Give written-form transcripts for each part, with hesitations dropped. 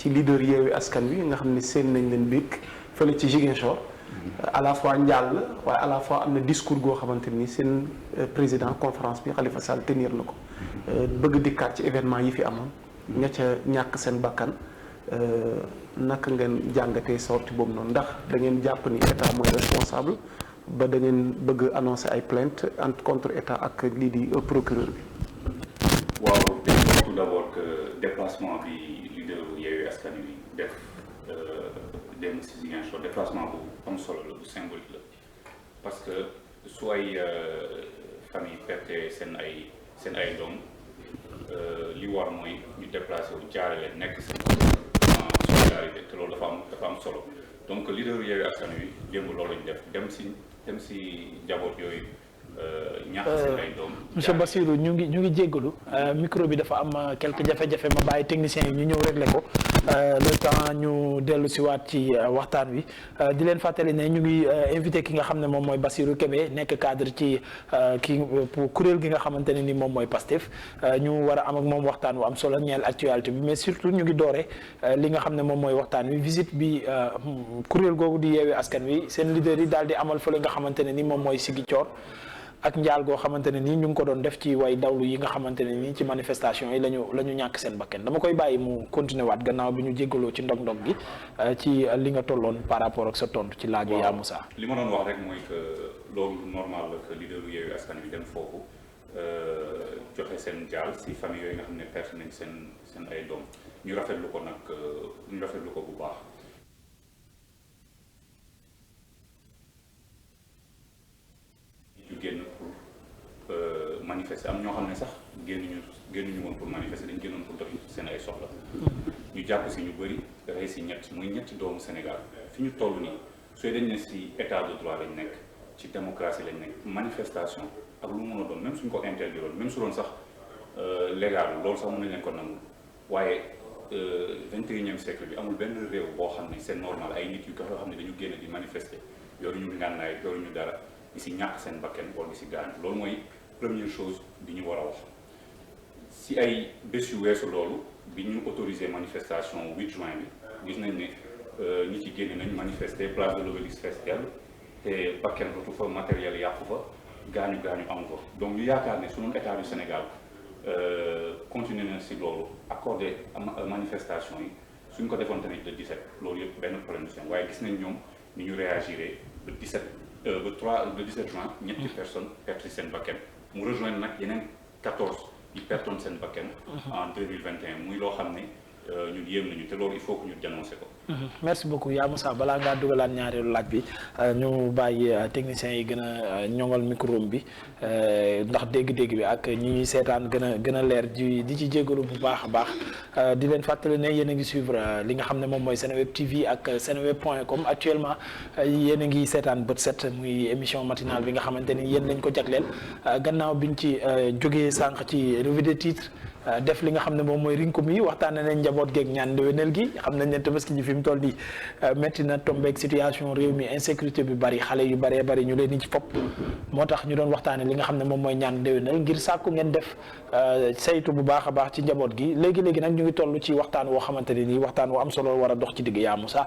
ci leader Yewwi Askan Wi nga xam ne seen nañ leen biig fële ci Ziguinchor à la fois njaal la waaye à la fois am na discours goo xamante ni seen président conférence bi Khalifa Sall tenir na ko bëgg dikkaat ci événement yi fi amoon ña ca ñàkk seen bakkan naka ngeen jàngatee sorti boobu noonu ndax da ngeen jàpp ni état mooy responsable ba da ngeen bëgg annoncer ay plainte contre état ak lii di procureur bi. waaw dañu tout d'abord que déplacement bi leader Yewwi Askan Wi def dem si Ziguinchor déplacement bu am solo la bu symbolique la parce que su ay famille perte seen ay doom li war mooy ñu déplacé wu jaarale nekk seen solidarité te loolu dafa am solo donc leader Yewwi Askan Wi démb loolu lañu def dem si njaboot yooyu ñàkk seen ay doom. monsieur Bassirou ñu ngi jéggalu micro bi dafa am quelques jafe-jafe ma bàyyi techniciens yi ñu ñëw régler ko le temps ñu dellu si waat ci waxtaan wi di leen fàttali ne ñu ngi invité ki nga xam ne moom mooy Bassirou Kébé nekk cadre ci kuréel gi nga xamante ne ni moom mooy PASTEF ñu war a am ak moom waxtaan wu am solo ñeel actualité bi mais surtout ñu ngi doore li nga xam ne moom mooy waxtaan wi visite bi kuréel googu di Yewwi Askan Wi seen leader yi daal di amal fële nga xamante ne ni moom mooy Ziguinchor ak njaal goo xamante ne nii ñu ngi ko doon def ci way dawlu yi nga xamante ne nii ci manifestation yi la ñu ñàkk seen bakken dama koy bàyyi mu continuer waat gannaaw bi ñu jéggaloo ci ndog-ndog gi ci li nga tolloon par rapport ak sa tontu ci laaju yaa Moussa. li ma doon wax rek mooy que loolu normal la que leaderu Yewwi Askan Wi dem foofu joxe seen njaal si famille yooyu nga xam ne perte nañ seen ay doom ñu rafetlu ko nag ñu rafetlu ko bu baax. génn pour manifester am ñoo xam ne sax génnuñu woon pour manifester dañ génnoon pour doxi seen ay soxla ñu jàpp si ñu bëri rey si muy ñetti doomu Sénégal fi ñu toll nii sooy dañ ne si état de droit lañ nekk ci démocratie lañ nekk manifestation ak lu mu mën a doon même suñ ko interdiroon même su doon sax légal loolu sax mën nañ leen ko nangu waaye 21e siècle bi amul benn réew boo xam ne c'est normal ay nit yu ko xam ne dañu génn di manifester yoruñu ngànnaay yoruñu dara di si ñàkk seen bakken wala di si gaañ loolu mooy première chose bi ñu war a wax si ay bés yu weesu loolu bi ñu autorisé manifestation 8 juin bi gis nañ ne ñi ci génn nañ manifester place de l'Obélisque fees dell te bakken rotu fa matériel yàqu fa gaañu am fa donc ñu yaakaar ne sunu état du Sénégal continuer na si loolu accordé manifestation yi suñ ko defoon tamit le 17 loolu yëpp benn problème du seen waaye gis nañ ñoom ni ñu réagiré le 17 le 17 juin ñetti personnes perte seen bakken mu rejoindre nag yeneen 14 yi pertoon seen bakken en 2021 muy loo xam ne ñun yéem nañu te loolu il faut que ñu dénoncer ko. merci beaucoup yaa Moussa balaa ngaa dugalaat ñaareelu laaj bi ñu bàyyi techniciens yi gën a ñoŋal micro bi ndax dégg-dégg bi ak ñi ñuy seetaan gën a leer di ci jégalu bu baax a baax di leen fàttali ne yéen a ngi suivre li nga xam ne moom mooy Seneweb TV ak seneweb.com actuellement yéen a ngi seetaan bët set muy émission matinale bi nga xamante ni yéen lañ ko jagleel gannaaw biñ ci jógee sànq ci revue de titre def li nga xam ne moom mooy rinkum yi waxtaane nañ njaboot geeg ñaan ndéwénal gi xam nañ ne tabaski ji fi mu toll nii métti na tombeeg situation réew mi insécurité bi bari xale yu baree bari ñu leen di ci fopp moo tax ñu doon waxtaane li nga xam ne moom mooy ñaan ndéwénal ngir sàkku ngeen def saytu bu baax a baax ci njaboot gi léegi nag ñu ngi toll ci waxtaan woo xamante ne nii waxtaan woo am solo war a dox ci digg yaa Moussa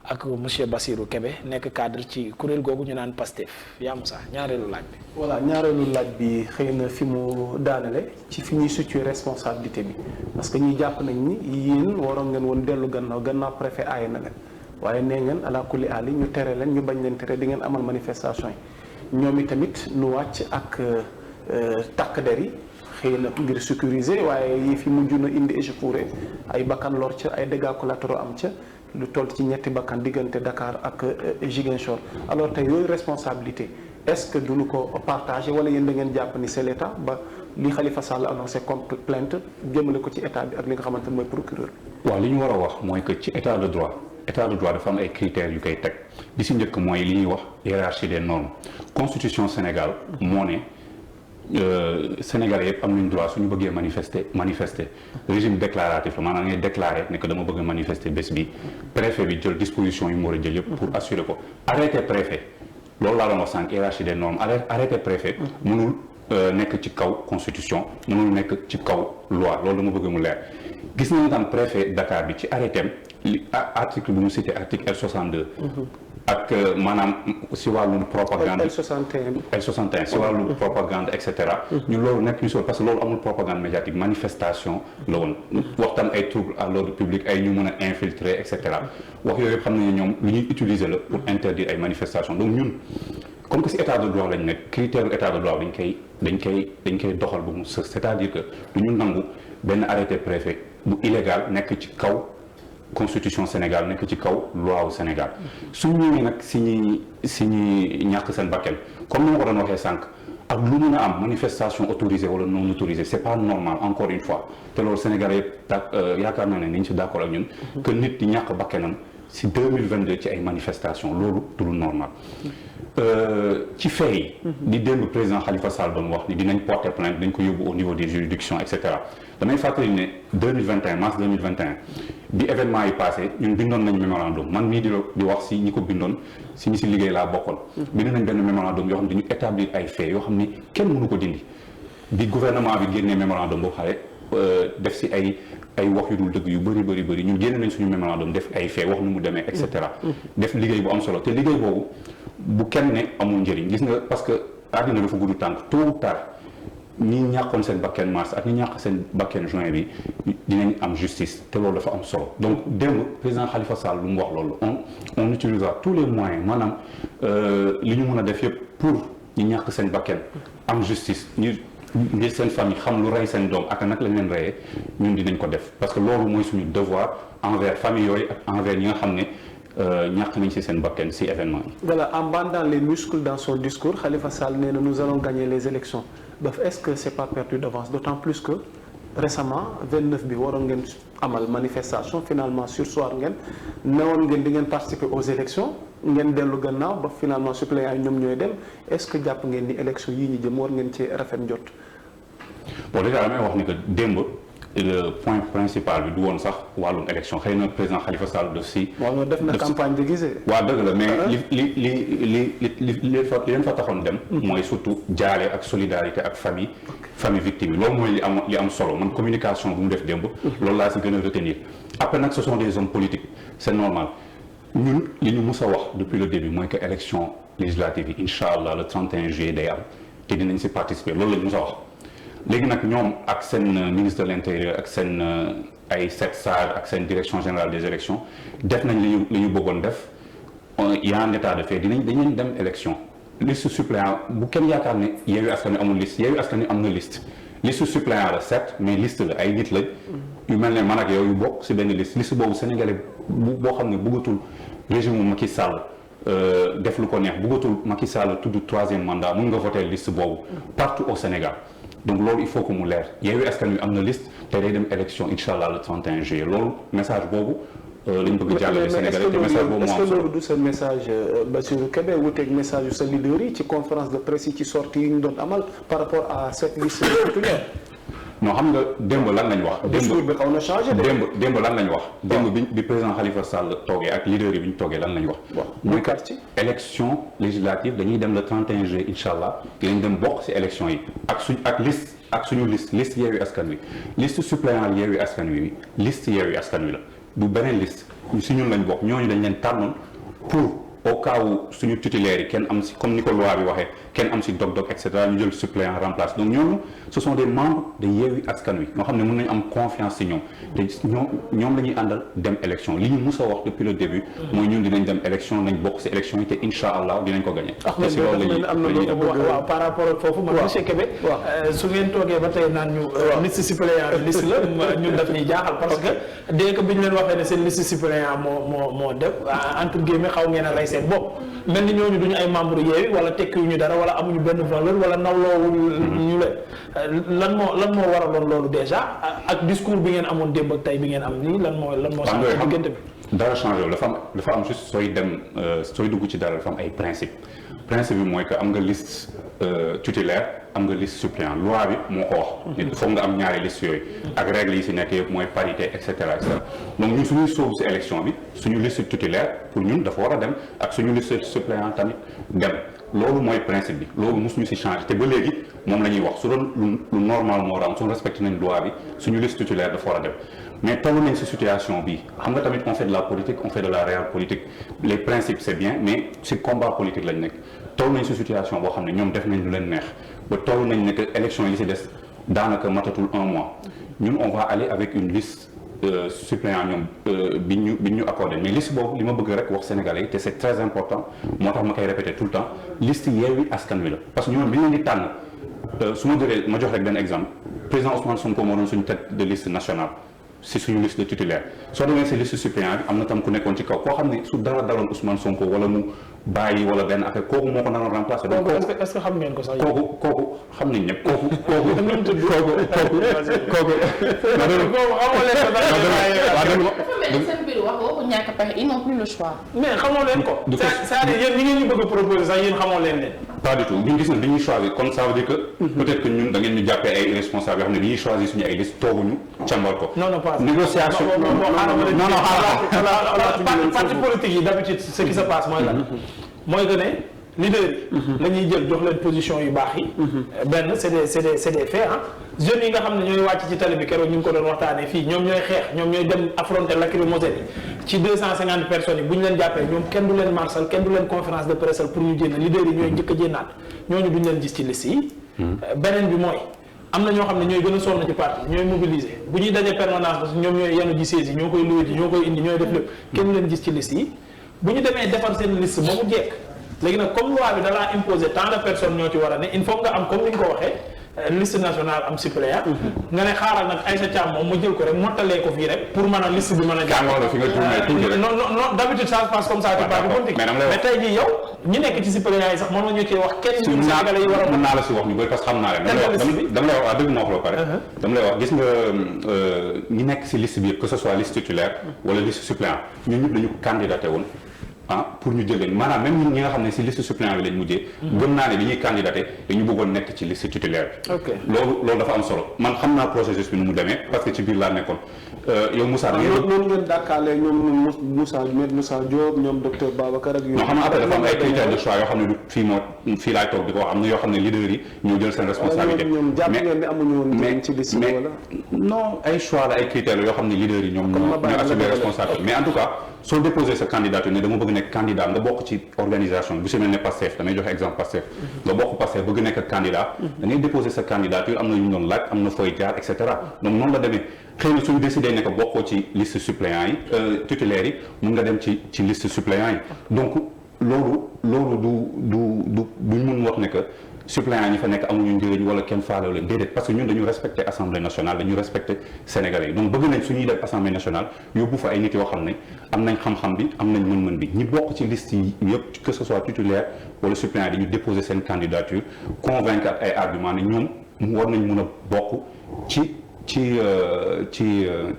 ak monsieur Bassirou Kébé nekk cadre ci kuréel googu ñu naan PASTEF yaa Moussa ñaareelu laaj bi. voilà ñaareelu laaj bi xëy na fi mu daanale ci fi ñuy situer responsabilité bi parce que ñuy jàpp nañ ni yéen waroon ngeen woon dellu gannaaw préfet aaye na leen waaye nee ngeen ala kulli aali ñu tere leen ñu bañ leen tere di ngeen amal manifestation yi ñoom itamit nu wàcc ak takk der yi xëy na ngir sécuriser waaye yi fi mujj na indi échauffourée ay bakkan lor ca ay dégâts collatéraux am ca. lu toll ci ñetti bakkan diggante Dakar ak Ziguinchor alors tey yooyu responsabilité est-ce que duñu ko partagé wala yéen da ngeen jàpp ni c'est l'état ba li Khalifa Sall annoncé comme plainte jëmale ko ci état bi ak li nga xamante ne mooy procureur. waaw li ñu war a wax mooy que ci état de droit dafa am ay critères yu koy teg bi si njëkk mooy li ñuy wax hiérarchie des normes constitution Sénégal moo ne. Sénégalais yëpp am nañu droit suñu bëggee manifester régime déclaratif la maanaam ngay déclarer ne que dama bëgg manifester bés bi préfet bi jël disposition yu mu war a jël yëpp pour assurer ko arrêté préfet loolu laa doon wax sànq hiérarchie des normes arrêté préfet mënul nekk ci kaw constitution mënul nekk ci kaw loi loolu dama bëgg mu leer gis nañu tam préfet Dakar bi ci arrêté am li article bu mu cité article L62 ak maanaam si wàllum propagande L61 si wàllum propagande et cetera ñun loolu nekk ñu sol parce que loolu amul propagande médiatique manifestation la woon waxtaan ay trouble à l'ordre public ay ñu mën a infiltrer et cetera wax yooyu xam nañu ñoom lu ñuy utiliser la pour interdire ay manifestations donc ñun comme que si état de droit lañ nekk critère état de droit dañ koy doxal bu mu sës c'est-à-dire que du ñu nangu benn arrêté préfet bu illégal nekk ci kaw constitution Sénégal nekk ci kaw loi wu Sénégal suñu ñëwee nag si ñi ñàkk seen bakkan comme ni ma ko doon waxee sànq ak lu mun a am manifestation autorisée wala non autorisée c'est pas normal encore une fois te loolu Sénégal yëpp yaakaar naa ne nañ si d'accord ak ñun que nit di ñàkk bakkanam si 2022 ci ay manifestation loolu du lu normal ci fee yi di démb président Khalifa Sall doon wax ni dinañ porter plainte dañ ko yóbbu au niveau des juridictions et cetera damay fàttali ne 2021 mars 2021 bi événement yi passé ñun bindoon nañ mémorandum man mii di wax si ñi ko bindoon si ñi si liggéey laa bokkoon bind nañ benn mémorandum yoo xam ne dañu établir ay faits yoo xam ni kenn mënu ko dindi bi gouvernement bi génnee mémorandum boobu xale def si ay wax yu dul dëgg yu bëri ñun génne nañ suñu mémorandum def ay faits wax nu mu demee et cetera def liggéey bu am solo te liggéey boobu bu kenn ne amul njëriñ gis nga parce que àddina dafa gudd tànk tôt ou tard ñi ñàkkoon seen bakken mars ak ñi ñàkk seen bakken juin bi dinañ am justice te loolu dafa am solo donc démb président Khalifa Sall lu mu wax loolu on utilisera tous les moyens maanaam li ñu mën a def yëpp pour ñi ñàkk seen bakken am justice ngir seen famille xam lu rey seen doom ak nag lañ leen reyee ñun dinañ ko def parce que loolu mooy suñu devoir envers famille yooyu ak envers ñi nga xam ne ñàkk nañ ci seen bakkan ci événement yi. Voilà, en bandant les muscles dans son discours Khalifa Sall nee na nous allons gagner les élections donc est-ce que c'est pas perdu d'avance d'autant plus que récemment 29 bi waroon ngeen amal manifestation finalement sursoir ngeen newoon ngeen di ngeen participer aux élections ngeen dellu gannaaw ba finalement suppléants yi ñoom ñooy dem est-ce que jàpp ngeen ni élections yii ñu jëm war ngeen ci rafet njot. bon déjà damay wax ni que démb le point principal bi du woon sax wàllum élection xëy na président Khalifa Sall def si. waaw def na campagne déguisée. waaw dëgg la mais li leen fa taxoon dem. mooy surtout jaale ak solidarité ak famille victime yi loolu mooy li am solo man communication bu mu def démb. loolu laa si gën a retenir après nag ce sont des hommes politiques c'est normal ñun li ñu mus a wax depuis le début mooy que élection législative yi incha allah le 31 juillet day am te dinañ si participer loolu la ñu mus a wax. léegi nag ñoom ak seen ministre de l'intérieur ak seen ay SETSAR ak seen direction générale des élections def nañ li ñu bëggoon def y a un état de fait dañuy dem élection liste suppléant bu kenn yaakaar ne Yewwi Askan Wi amul liste Yewwi Askan Wi am na liste suppléant la certes mais liste la ay nit lañ yu mel ne man ak yow yu bokk ci benn liste boobu sénégalais boo xam ne bëggatul régime Macky Sall def lu ko neex bëggatul Macky Sall tudd troisième mandat mun nga voter liste boobu partout au Sénégal donc loolu il faut que mu leer Yewwi Askan Wi am na liste te day dem élection incha allah le 31 juillet loolu message boobu lañ bëgg jàllale Sénégalais te message boobu moo am solo. est-ce que loolu du sa message Bassirou Kébé wuuteeg message yu sa leader yi ci conférence de presse yi ci sortie yi ñu doon amal par rapport à cette liste titulaire. non xam nga démb lan lañ wax. discours bi xaw na changé de. démb lan lañ wax. démb bi président Khalifa Sall toogee ak leader yi bi ñu toogee lan lañ wax. mooy que élection législative dañuy dem le 31 juillet incha allah dinañ dem bokk ci élection yi ak suñu liste Yewwi Askan Wi liste suppléant Yewwi Askan Wi liste Yewwi Askan Wi la du beneen liste si ñun lañ bokk ñooñu dañ leen tànnoon pour au cas où suñu titulaires yi kenn am si comme ni ko loi bi waxee kenn am si dog-dog et cetera ñu jël suppléant remplace donc ñooñu ce sont des membres de Yewwi Askan Wi ñoo xam ne mën nañu am confiance si ñoom te ñoom la ñuy àndal dem élection li ñu mus a wax depuis le début mooy ñun dinañ dem élection nañ bokk si élection yi te incha allah dinañ ko gagné. te si loolu la ñuy def waaw par rapport ak foofu man monsieur Kébé su ngeen toogee ba tey naan ñu liste suppléant liste la ñun daf ñuy jaaxal parce que dès que bi ñu leen waxee ne seen liste suppléant moo def entre guillemets xaw ngeen a rey seen bopp mel ni ñooñu duñu ay membre Yewwi wala tekkiwuñu dara wala amuñu benn valeur wala nawloowul ñu leen lan moo waraloon loolu déjà ak discours bi ngeen amoon démb ak tey bi ngeen am nii lan moo changé diggante bi dara changé dafa am juste sooy dugg ci dara dafa am ay principe principe bi mooy que am nga liste tutélaire am nga liste suppléant loi bi moo ko wax. nit foog nga am ñaari liste yooyu. ak règles yi si nekk yëpp mooy parité et cetera et cetera donc ñun suñuy sóobu si élection bi suñu liste tutélaire pour ñun dafa war a dem ak suñu liste suppléant tamit dem loolu mooy principe bi loolu mosuñu si changer te ba léegi moom la ñuy wax su doon lu normal moo am suñu respecté nañ loi bi suñu liste tutélaire dafa war a dem. mais toll nañ si situation bi xam nga tamit on fait de la politique on fait de la réelle politique les principes c'est bien mais si combat politique lañ nekk toll nañ si situation boo xam ne ñoom def nañ lu leen neex ba toll nañ ne que élection yi si des daanaka matatul un mois ñun on va aller avec une liste suppléant ñoom bi ñu accordé mais liste boobu li ma bëgg rek wax Sénégalais yi te c'est très important moo tax ma koy répéter tout le temps liste Yewwi Askan Wi la parce que ñoom bi ñu leen di tànn su ma jëlee ma jox rek benn exemple président Ousmane Sonko moo doon suñu tête de liste nationale si suñu liste de titulaire soo demee si liste suppléant bi am na tam ku nekkoon ci kaw koo xam ne su dara daloon Ousmane Sonko wala mu bàyyi wala benn affaire kooku moo ko naroon remplacer. donc est-ce que xam ngeen ko sax kooku xam nañ ñëpp kooku. seen biir wax waxu ñàkk pexe ils n'ont plus le choix. mais xamoo leen ko. c'est-à-dire yéen ñi ngeen ñu bëgg a proposer sax yéen xamoo leen leen. pas du tout ñun gis na bi ñuy choisir kon ça veut dire que. peut-être que ñun da ngeen ñu jàppee ay irresponsables yoo xam ne bi ñuy choisir suñu ay liste tooguñu càmbar ko. non pas négociation parti politique yi d'habitude ce qui se passe mooy lan mooy que ne leader yi la ñuy jël jox leen position yu baax yi benn c'est des faits ah jeunes yi nga xam ne ñooy wàcc ci télé bi keroog ñu ngi ko doon waxtaanee fii ñoom ñooy xeex ñoom ñooy dem affronter lacrymogène yi ci 250 personnes yi bu ñu leen jàppee ñoom kenn du leen marsal kenn du leen conférence de presse pour ñu jénn leader yi ñooy njëkk a jénnaat ñooñu duñ leen gis ci liste yi beneen bi mooy am na ñoo xam ne ñooy gën a sonn ci parti ñooy mobiliser bu ñuy dajee permanence parce que ñoom ñooy yenu ji saisi ñoo koy luwe ji ñoo koy indi ñooy def lépp kenn leen gis ci liste yi bu ñu demee defar seen liste ba mu jekk léegi nag comme loi bi da laa imposer tant de personnes ñoo ci war a ne il faut nga am comme ni nga ko waxee liste nationale am suppléant nga ne xaaral nag Aïssa Thiam moom ma jël ko rek mottalee ko fii rek pour mën a liste bi mën a jàpp non d'habitude ça se passe comme ça ci parti politique mais tey jii yow ñi nekk ci suppléant yi sax mën nañu cee wax kenn ñu Sénégalais yi war a mën naa la si wax ñu bëri parce que xam naa leen dama lay wax dëgg ma wax la pare dama lay wax gis nga ñi nekk si liste bi yëpp que ce soit liste titulaire wala liste suppléant ñun ñëpp dañu candidaté woon pour ñu jël leen maanaam même ñi nga xam ne si liste suppléant bi lañ mujjee gëm naa ne bi ñuy candidaté dañu bëggoon nekk ci liste titulaire bi loolu dafa am solo man xam naa processus bi nu mu demee parce que ci biir laa nekkoon yow Moussa noonu ngeen dàkkaale ñoom Moussa Diop ñoom docteur Babacar ak non xam nga après dafa am ay critères de choix yoo xam ne du fii laay toog di ko wax am na yoo xam ne leader yi ñoo jël seen responsabilité ñoom jàpp ngeen ne amuñu woon ci liste wala non ay choix la ay critères yoo xam ne leader yi ñoom ñoo assumer responsabilité mais en tout cas soo déposé sa candidature ne dama bëgg nekk candidat nga bokk ci organisation bu si mel ne Pastef damay joxe exemple Pastef nga bokk Pastef bëgg nekk candidat da ngay déposé sa candidature am na yu ñu doon laaj am na fooy jaar et cetera donc noonu la demee xëy na suñu décidé ne que bokkoo ci liste suppléant yi titulaires yi mun nga dem ci liste suppléant yi donc loolu duñ mun wax ne que suppléant ñi fa nekk amuñu njëriñ wala kenn faalew leen déedéet parce que ñun dañu respecté assemblée nationale dañu respecté sénégalais yi donc bëgg nañ suñuy def assemblée nationale yóbbu fa ay nit yoo xam ne am nañ xam-xam bi am nañ mën-mën bi ñi bokk ci liste yi yëpp que ce soit titulaire wala suppléant dañu déposer seen candidature convaincre ay argument ne ñoom war nañ mun a bokk ci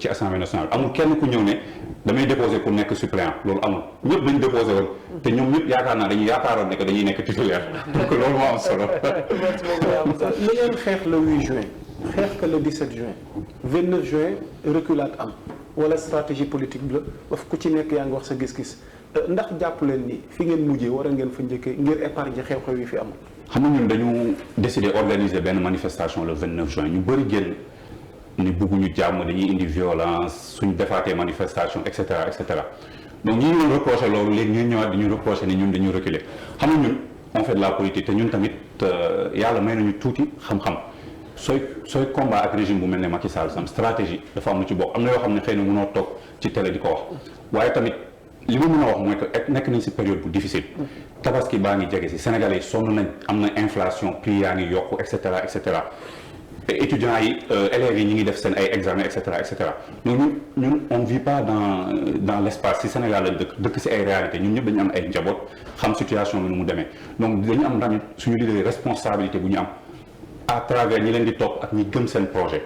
assemblée nationale amul kenn ku ñëw ne damay déposer pour nekk suppléant loolu amul ñëpp dañu déposer woon te ñoom ñëpp yaakaar naa dañuy yaakaaroon ne que dañuy nekk titulaire donc loolu moo am solo. li ngeen xeex le 8 juin xeex que le 17 juin 29 juin reculade am wala stratégie politique bi la wax ku ci nekk yaa ngi wax sa gis-gis ndax jàpp leen ni fi ngeen mujjee war a ngeen fa njëkkee ngir épargner xew-xew yi fi amul. xam nga ñun dañu décider organiser benn manifestation le 29 juin ñu bëri génn. ni bëgguñu jàmm dañuy indi violence suñ defaatee manifestation et cetera et cetera donc ñi ñu reproché loolu léegi ñu ñëwaat di ñu reproché ne ñun dañu reculer xam nga ñun on fait de la politique te ñun tamit yàlla may nañu tuuti xam-xam sooy combat ak régime bu mel ne Macky Sall sam stratégie dafa am lu ci bokk am na yoo xam ne xëy na mënoo toog ci télé di ko wax waaye tamit li ma mën a wax mooy que nekk nañ si période bu difficile tabaski baa ngi jege si Sénégalais yi sonn nañ am na inflation prix yaa ngi yokku et cetera et cetera étudiants yi élèves yi ñu ngi def seen ay examens et cetera et cetera donc ñun on vit pas dans l'espace si Sénégal lañ dëkk si ay réalités ñun ñëpp dañu am ay njaboot xam situation bi nu mu demee donc dañu am tamit suñu leader responsabilité bu ñu am à travers ñi leen di topp ak ñi gëm seen projet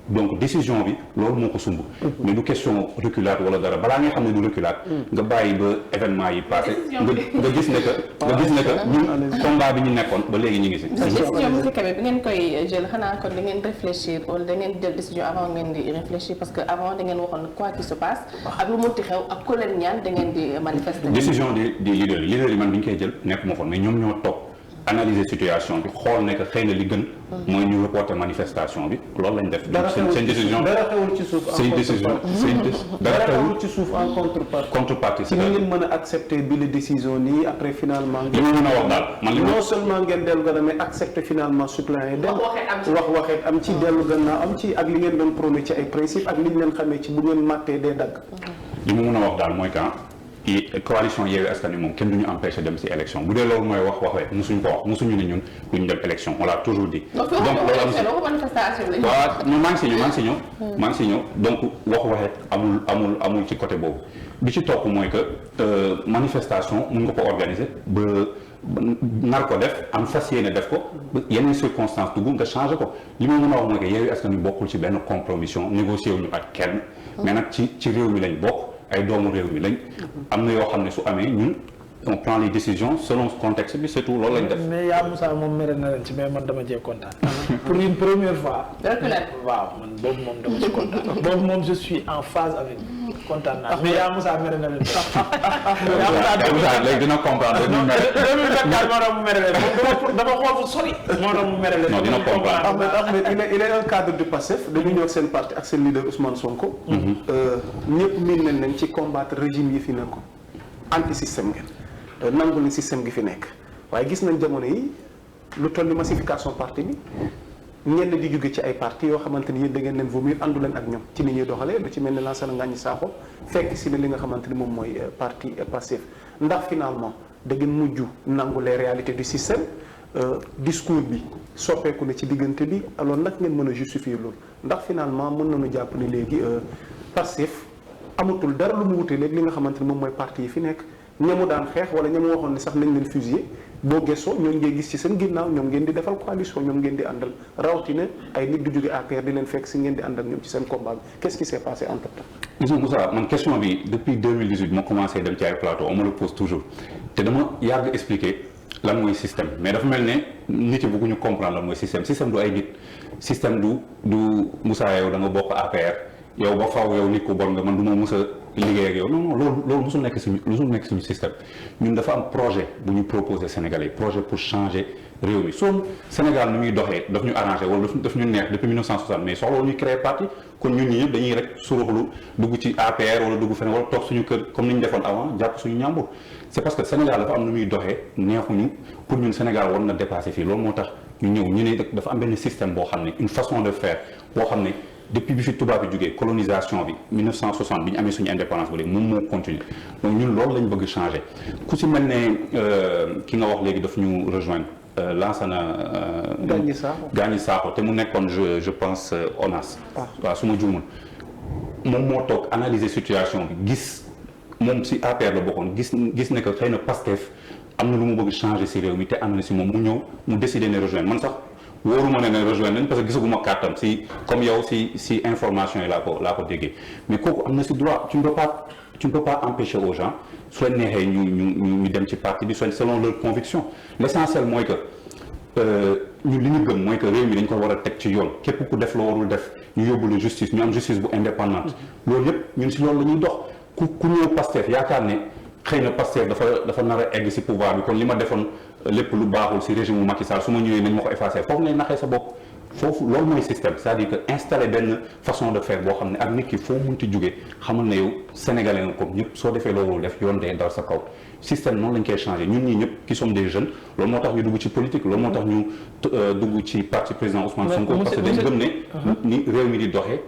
donc décision bi loolu moo ko sumb mais du question reculade wala dara balaa nga xam ne du reculade nga bàyyi ba événement yi passé nga gis ne que ñun combat bi ñu nekkoon ba léegi ñu ngi si décision monsieur Kébé bi ngeen koy jël xanaa kon da ngeen réfléchir wala da ngeen jël décision avant ngeen di réfléchir parce que avant da ngeen waxoon quoi qu'il se passe ak lu munti xew ak ku leen ñaan da ngeen di manifester décision des leaders yi man bi ñu koy jël nekk moo foon mais ñoom ñoo toog analyser situation bi xool ne que xëy na li gën mooy ñu reporter manifestation bi loolu lañ def. seen décision dara xewul ci suuf c'est une décision dara xewul ci suuf en contrepartie si ni ngeen mën a accepter bi la décision nii après finalement. li ma mën a wax daal man li non seulement ngeen dellu gannaaw mais accepter finalement suppléant yi dem wax waxeet am ci dellu gannaaw am ci ak li ngeen doon prôné ci ay principe ak li ñu leen xamee ci bu ngeen màttee dee dagg. li ma mën a wax daal mooy que coalition Yewwi Askan Wi moom kenn du ñu empêché dem ci élection bu dee loolu mooy wax rek musuñu ko wax musuñu ne ñun duñu dem élection on l'a toujours dit. donc loolu waaw non maa ngi si ñëw donc wax amul ci côté boobu bi ci topp mooy que manifestation mun nga ko organiser ba nar ko def am fas yéene def ko yeneen circonstances dugg nga changé ko li ma mën a wax mooy que Yewwi Askan Wi bokkul ci benn compromission négocié wuñu ak kenn mais nag ci réew mi lañ bokk ay doomu réew mi lañ am na yoo xam ne su amee ñun on prend les décisions selon contexte bi c'est tout loolu lañ def. mais yaa Moussa moom mere na leen ci mais man dama cee kontaan. pour une première fois. waaw man boobu moom dama ci kontaan boobu moom je suis en phase avec kontaan naa mais yaa Moussa mere na leen. yaa Moussa léegi dina comprendre rek. 2024 moo tax mu mere leen dama xool fu sori. moo tax mu mere leen. non dina comprendre Ahmed il est un cadre du PASTEF dañu ñëw ak seen parti ak seen leader Ousmane Sonko. ñëpp miin nañ ci combattre régime yi fi nekkoon anti système ngeen. nangu ni système gi fi nekk waaye gis nañ jamono yi lu toll ni massification parti bi ñenn di jóge ci ay parti yoo xamante ni yéen da ngeen leen vomir àndu leen ak ñoom ci ni ñuy doxalee lu ci mel ne Lansana Gagny Sakho fekk si ne li nga xamante ni moom mooy parti Pastef ndax finalement da ngeen mujj nangu les réalités du système discours bi soppeeku na ci diggante bi alors nag ngeen mën a justifier loolu ndax finalement mën nañu jàpp ni léegi Pastef amatul dara lu mu wute léegi li nga xamante ni moom mooy parti yi fi nekk ñamu daan xeex wala ñamu waxoon ne sax nañ leen fusiller boo gëstoo ñoom ngay gis ci seen ginnaaw ñoom ngeen di defal coalition ñoom ngeen di àndal rawatina ay nit du jóge APR di leen fekk si ngeen di àndal ñoom ci seen combat bi qu'est-ce qui s'est passé entre temps. gis nga Moussa man question bi depuis 2018 ma commencé dem ci ay plateau on me le pose toujours te dama yàgg expliquer lan mooy système mais dafa mel ne nit yi bëgguñu comprendre lan mooy système du ay nit système du Moussa yow da nga bokk APR yow ba faw yow nit ku bon nga man du ma mës a liggéey ak yow non loolu musul nekk suñu système ñun dafa am projet bu ñu proposé Sénégalais projet pour changer réew mi soo Sénégal ni muy doxee daf ñu arrangé wala daf ñu neex depuis 1960 mais soxla ñu créer parti kon ñun ñi ñëpp dañuy rek suruxlu dugg ci APR wala dugg feneen wala toog suñu kër comme ni ñu defoon avant jàpp suñu ñàmbur c'est parce que Sénégal dafa am nu muy doxee neexuñu pour ñun Sénégal war na dépasser fii loolu moo tax ñu ñëw ñu ne dafa am benn système boo xam ne une façon de faire boo xam ne depuis bi fi tubaab bi jógee colonisation bi 1960 bi ñu amee suñu indépendance ba léegi moom moo continuer donc ñun loolu lañ bëgg changer ku si mel ne ki nga wax léegi daf ñu rejoindre Lansana Gagny Sakho te mu nekkoon je pense ONAS waaw su ma juumul moom moo toog analyser situation bi gis moom si APR la bokkoon gis ne que xëy na Pastef am na lu mu bëgg changer si réew mi te am na si moom mu ñëw mu décider ne rejoindre man sax wóoruma ne rejoindre nañ parce que gisaguma kàttam si comme yow si information yi laa ko déggee mais kooku am na si droit tu ne peux pas empêcher aux gens su leen neexee ñu dem ci parti bi selon leur conviction l'essentiel mooy que ñun li ñu gëm mooy que réew mi dañ ko war a teg ci yoon képp ku def la warul def ñu yóbbu la justice ñu am justice bu indépendante loolu yëpp ñun si loolu la ñuy dox ku ñëw Pastef yaakaar ne xëy na Pastef dafa nar a egg si pouvoir bi kon li ma defoon lépp lu baaxul si régime Macky Sall su ma ñëwee nañ ma ko effacer foofu ngay naxee sa bopp foofu loolu mooy système c'est-à-dire que installer benn façon de faire boo xam ne ak nit ki foo munti jógee xamal ne yow sénégalais nga comme ñëpp soo defee loolu def yoon dee dal sa kaw système noonu lañ koy changer ñun ñii ñëpp qui sommes des jeunes loolu moo tax ñu dugg ci politique loolu moo tax ñu dugg ci parti président Ousmane Sonko parce que dañ gëm ne ni réew mi di doxee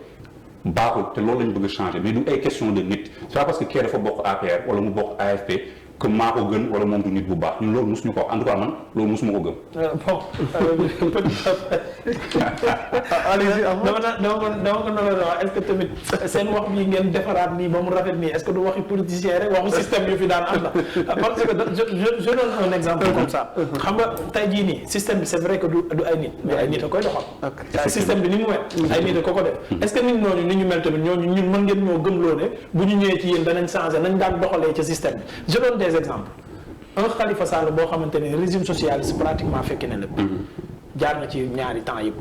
baaxul te loolu lañ bëgg changer mais du ay question de nit c'est pas parce que kii dafa bokk APR wala mu bokk AFP que maa ko gën wala moom du nit bu baax ñun loolu mosuñu ko en tout cas man loolu mosuma ko gëm. bon dama ko noonu wax est-ce que tamit seen wax bi ngeen defaraat nii ba mu rafet nii est-ce que du waxi politicien rek waxu système yu fi daan am la parce que je donne un exemple comme ça xam nga tey jii nii système bi c'est vrai que du ay nit mais ay nit a koy doxal système bi ni mu mel ay nit a ko def est-ce que nit ñooñu ni ñu mel tamit ñooñu ñun mën ngeen ñoo gëmloo ne bu ñu ñëwee ci yéen danañ changer nañ daan doxalee ci système bi je donne des exemples un Khalifa Sall boo xamante ne régime socialiste pratiquement fekke na lépp jaar na ci ñaari temps yëpp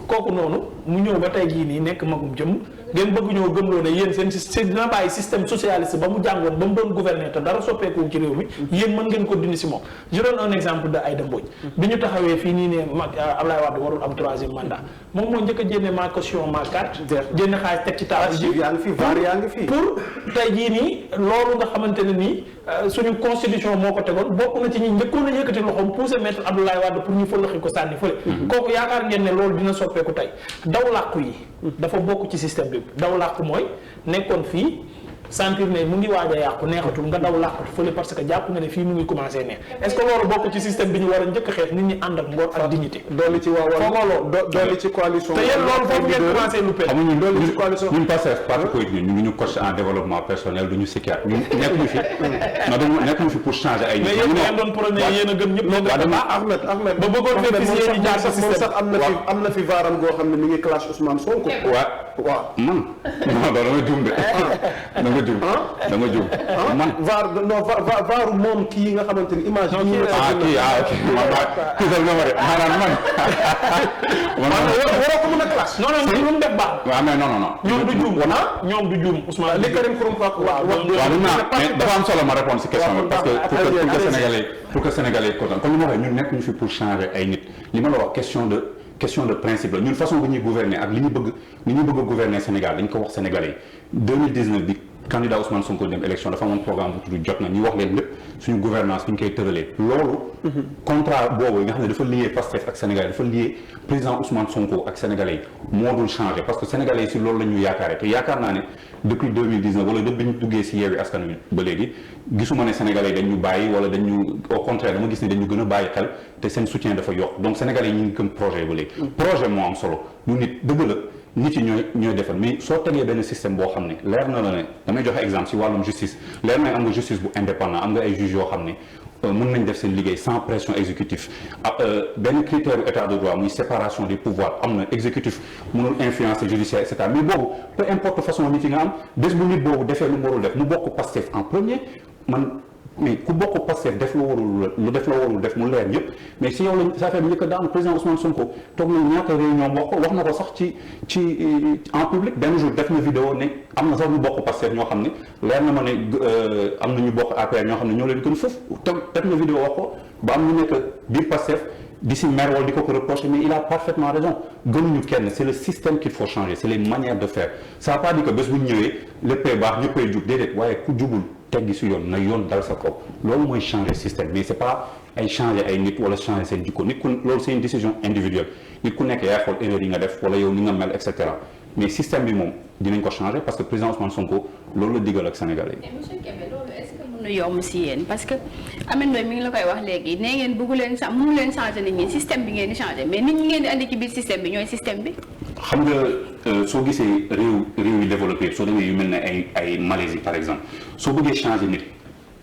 kooku noonu mu ñëw ba tey jii nii nekk magum jëm ngeen bëgg ñoo gëmloo ne yéen seen dina bàyyi système socialiste ba mu jàngoon ba mu doon gouverner te dara soppeeku ci réew mi yéen mën ngeen ko dindi si moom je donne un exemple de Aïda Mbodj bi ñu taxawee fii nii ne Ablaye Wade warul am 3e mandat moom moo njëkk a jénne ma caution ma carte jénne xaalis teg ci table ji yaa ngi fi var yaa ngi fi pour tey jii nii loolu nga xamante ne nii suñu constitution moo ko tegoon bokk na ci ñi njëkkoon a yëkkati loxoom poussé maître Abdoulaye Wade pour ñu fëlaxi ko sànni fële kooku yaakaar ngeen ne loolu dina soppeeku tey daw làqu yi dafa bokk ci système bi daw làqu mooy nekkoon fii sentir ne mu ngi waaj a yàqu neexatul nga daw làqu fële parce que jàpp nga ne fii mu ngi commencé neex est-ce que loolu bokk ci système bi ñu war a njëkk a xeex nit ñi ànd ak ngor ak dignité dooli ci dooli ci coalition te yéen loolu foofu ngeen commencé lu pe ñun Pastef parti politique ñu ñu coach en développement personnel du ñu psychiatre ñun nekkuñu fi nekkuñu fi pour changer ay mais yéen ngeen doon prôné yéen a gëm ñëpp Ahmed ba bëggoon fee fis yéen jaar sa système sax am na fi vaaram goo xam ne mi ngi clash Ousmane Sonko waaw man non dama juum de dama juum man vaaru moom kii nga xamante ni image ok kisal nga ma de maanaam man waroo ko mën a clash non ñoom def baax waaw mais non ñoom du juum Ousmane li Karim Xurum Xaq waaw mais dafa am solo ma répondre ci question bi parce que pour que sénégalais kontaan comme li ma waxee ñun nekk ñu fi pour changer ay nit li ma la wax question de principe la ñun façon bi ñuy gouverner ak li ñu bëgg gouverner Sénégal dañ ko wax sénégalais yi 2019 bi candidat Ousmane Sonko dem élection dafa amoon programme bu tudd jot na ñu wax leen lépp suñu gouvernance fi ñu koy tëralee loolu contrat boobu nga xam ne dafa lié Pastef ak sénégalais dafa lié président Ousmane Sonko ak sénégalais yi moo dul changé parce que sénégalais yi si loolu la ñu yaakaare te yaakaar naa ne depuis 2019 wala depuis ñu duggee si Yewwi Askan Wi ba léegi gisuma ne sénégalais yi dañ ñu bàyyi wala dañu au contraire dama gis ne dañu gën a bàyyi xel te seen soutien dafa yokk donc sénégalais yi ñu ngi gëm projet ba léegi projet moo am solo lu nit dëgg la nit yi ñooy defal mais soo tegee benn système boo xam ne leer na la ne damay joxe exemple si wàllum justice leer na am nga justice bu indépendant am nga ay juges yoo xam ne mën nañ def seen liggéey sans pression exécutif benn critère état de droit muy séparation des pouvoirs am na exécutif mënul influencer judiciaire et cetera mais boobu peu importe façon nit yi nga am bés bu nit boobu defee lu mu warul def mu bokk Pastef en premier mais ku bokk Pastef def la warul def mu leer ñëpp mais si yow lañ sa affaire bi njëkk a daanu président Ousmane Sonko toog na ñaata réunion wax na ko sax ci en public benn jour def na vidéo ne am na sax ñu bokk Pastef ñoo xam ne leer na ma ne am na ñu bokk APR ñoo xam ne ñoo leen gën foofu def na vidéo wax ko ba am ñu nekk biir Pastef di si mer wala di ko reprocher mais il a parfaitement raison gënuñu kenn c'est le système qu'il faut changer c'est les manières de faire ça veut pas dire que bés bu ñu ñëwee léppay baax ñëppay jub déedéet waaye ku jubul teggi si yoon na yoon dal sa kaw loolu mooy changer système mais c'est pas ay changer ay nit wala changer seen jikko nit ku loolu c'est une décision individuelle nit ku nekk yaay xool erreur yi nga def wala yow ni nga mel et cetera mais système bi moom dinañ ko changer parce que président Ousmane Sonko loolu la digal ak Sénégalais yi. mais monsieur Kébé loolu est-ce que mën na yomb si yéen parce que Ameth Ndoye mi ngi la koy wax léegi nee ngeen bëggu leen mënu leen changer nit ñi système bi ngeen di changer mais nit ñi ngeen di andi ci biir système bi ñooy système bi. xam nga soo gisee réew yu développé soo demee yu mel ne ay Malaisie par exemple soo bëggee changer nit